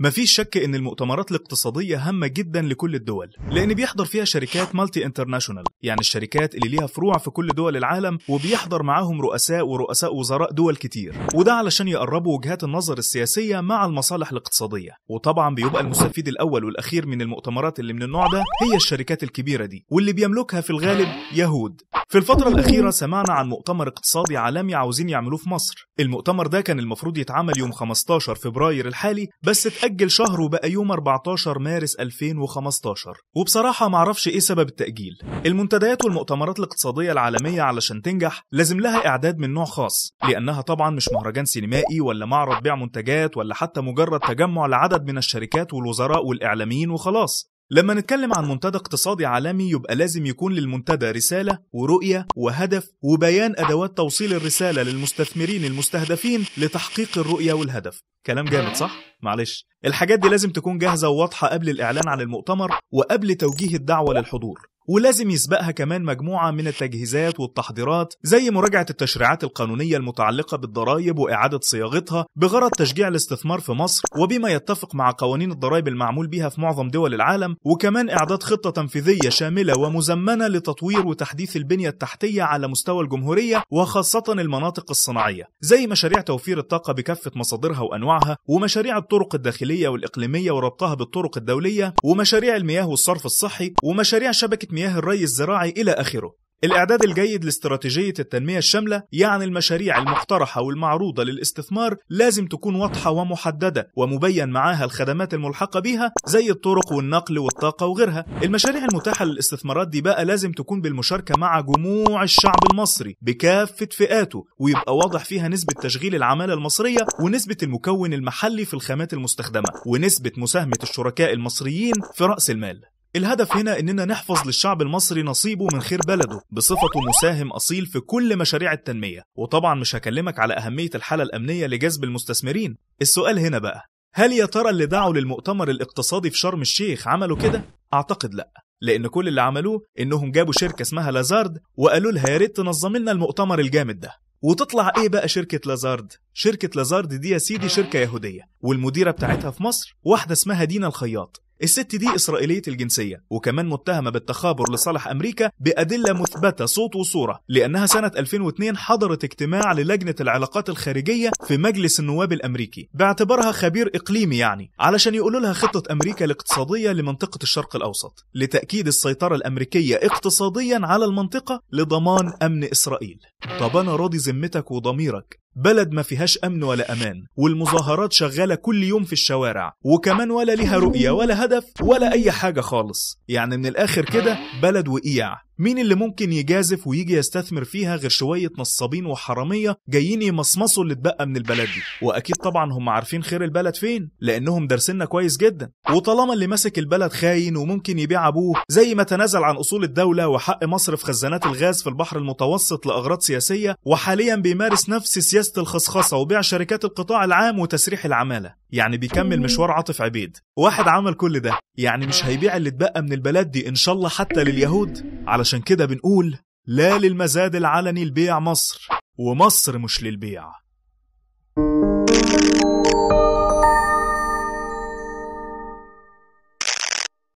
مفيش شك إن المؤتمرات الاقتصادية هامة جدا لكل الدول، لأن بيحضر فيها شركات مالتي انترناشونال، يعني الشركات اللي ليها فروع في كل دول العالم، وبيحضر معاهم رؤساء ورؤساء وزراء دول كتير، وده علشان يقربوا وجهات النظر السياسية مع المصالح الاقتصادية. وطبعا بيبقى المستفيد الأول والأخير من المؤتمرات اللي من النوع ده هي الشركات الكبيرة دي، واللي بيملكها في الغالب يهود. في الفترة الأخيرة سمعنا عن مؤتمر اقتصادي عالمي عاوزين يعملوه في مصر. المؤتمر ده كان المفروض يتعمل يوم 15 فبراير الحالي، بس اتأجل شهر وبقى يوم 14 مارس 2015. وبصراحة معرفش ايه سبب التأجيل. المنتديات والمؤتمرات الاقتصادية العالمية علشان تنجح لازم لها إعداد من نوع خاص، لأنها طبعا مش مهرجان سينمائي ولا معرض بيع منتجات ولا حتى مجرد تجمع لعدد من الشركات والوزراء والإعلاميين وخلاص. لما نتكلم عن منتدى اقتصادي عالمي يبقى لازم يكون للمنتدى رسالة ورؤية وهدف وبيان أدوات توصيل الرسالة للمستثمرين المستهدفين لتحقيق الرؤية والهدف. كلام جامد صح؟ معلش، الحاجات دي لازم تكون جاهزة وواضحة قبل الإعلان عن المؤتمر وقبل توجيه الدعوة للحضور، ولازم يسبقها كمان مجموعة من التجهيزات والتحضيرات زي مراجعة التشريعات القانونية المتعلقة بالضرائب وإعادة صياغتها بغرض تشجيع الاستثمار في مصر وبما يتفق مع قوانين الضرائب المعمول بها في معظم دول العالم، وكمان إعداد خطة تنفيذية شاملة ومزمنة لتطوير وتحديث البنية التحتية على مستوى الجمهورية وخاصة المناطق الصناعية، زي مشاريع توفير الطاقة بكافة مصادرها وأنواعها، ومشاريع الطرق الداخلية والإقليمية وربطها بالطرق الدولية، ومشاريع المياه والصرف الصحي، ومشاريع شبكة مياه الري الزراعي إلى آخره. الإعداد الجيد لاستراتيجية التنمية الشاملة، يعني المشاريع المقترحة والمعروضة للاستثمار لازم تكون واضحة ومحددة ومبين معاها الخدمات الملحقة بها زي الطرق والنقل والطاقة وغيرها. المشاريع المتاحة للاستثمارات دي بقى لازم تكون بالمشاركة مع جموع الشعب المصري بكافة فئاته، ويبقى واضح فيها نسبة تشغيل العمالة المصرية ونسبة المكون المحلي في الخامات المستخدمة ونسبة مساهمة الشركاء المصريين في رأس المال. الهدف هنا إننا نحفظ للشعب المصري نصيبه من خير بلده بصفته مساهم أصيل في كل مشاريع التنمية. وطبعا مش هكلمك على أهمية الحالة الأمنية لجذب المستثمرين. السؤال هنا بقى، هل يا ترى اللي دعوا للمؤتمر الاقتصادي في شرم الشيخ عملوا كده؟ أعتقد لأ، لأن كل اللي عملوه إنهم جابوا شركة اسمها لازارد وقالوا لها يا ريت تنظم لنا المؤتمر الجامد ده. وتطلع ايه بقى شركة لازارد؟ شركة لازارد دي يا سيدي شركة يهودية، والمديرة بتاعتها في مصر واحدة اسمها دينا الخياط. الست دي إسرائيلية الجنسية، وكمان متهمة بالتخابر لصالح أمريكا بأدلة مثبتة صوت وصورة، لأنها سنة 2002 حضرت اجتماع للجنة العلاقات الخارجية في مجلس النواب الأمريكي باعتبارها خبير إقليمي، يعني علشان يقولوا لها خطة أمريكا الاقتصادية لمنطقة الشرق الأوسط لتأكيد السيطرة الأمريكية اقتصاديا على المنطقة لضمان أمن إسرائيل. طب أنا راضي ذمتك وضميرك، بلد ما فيهاش أمن ولا أمان، والمظاهرات شغالة كل يوم في الشوارع، وكمان ولا ليها رؤية ولا هدف ولا أي حاجة خالص. يعني من الآخر كده بلد وقيع. مين اللي ممكن يجازف ويجي يستثمر فيها غير شوية نصابين وحرامية جايين يمصمصوا اللي اتبقى من البلد دي؟ وأكيد طبعا هم عارفين خير البلد فين، لأنهم دارسيننا كويس جدا. وطالما اللي ماسك البلد خاين وممكن يبيع أبوه، زي ما تنازل عن أصول الدولة وحق مصر في خزانات الغاز في البحر المتوسط لأغراض سياسية، وحاليا بيمارس نفس سياسة الخصخصة وبيع شركات القطاع العام وتسريح العمالة، يعني بيكمل مشوار عاطف عبيد. واحد عمل كل ده، يعني مش هيبيع اللي اتبقى من البلد دي إن شاء الله حتى لليهود؟ علشان كده بنقول لا للمزاد العلني لبيع مصر، ومصر مش للبيع.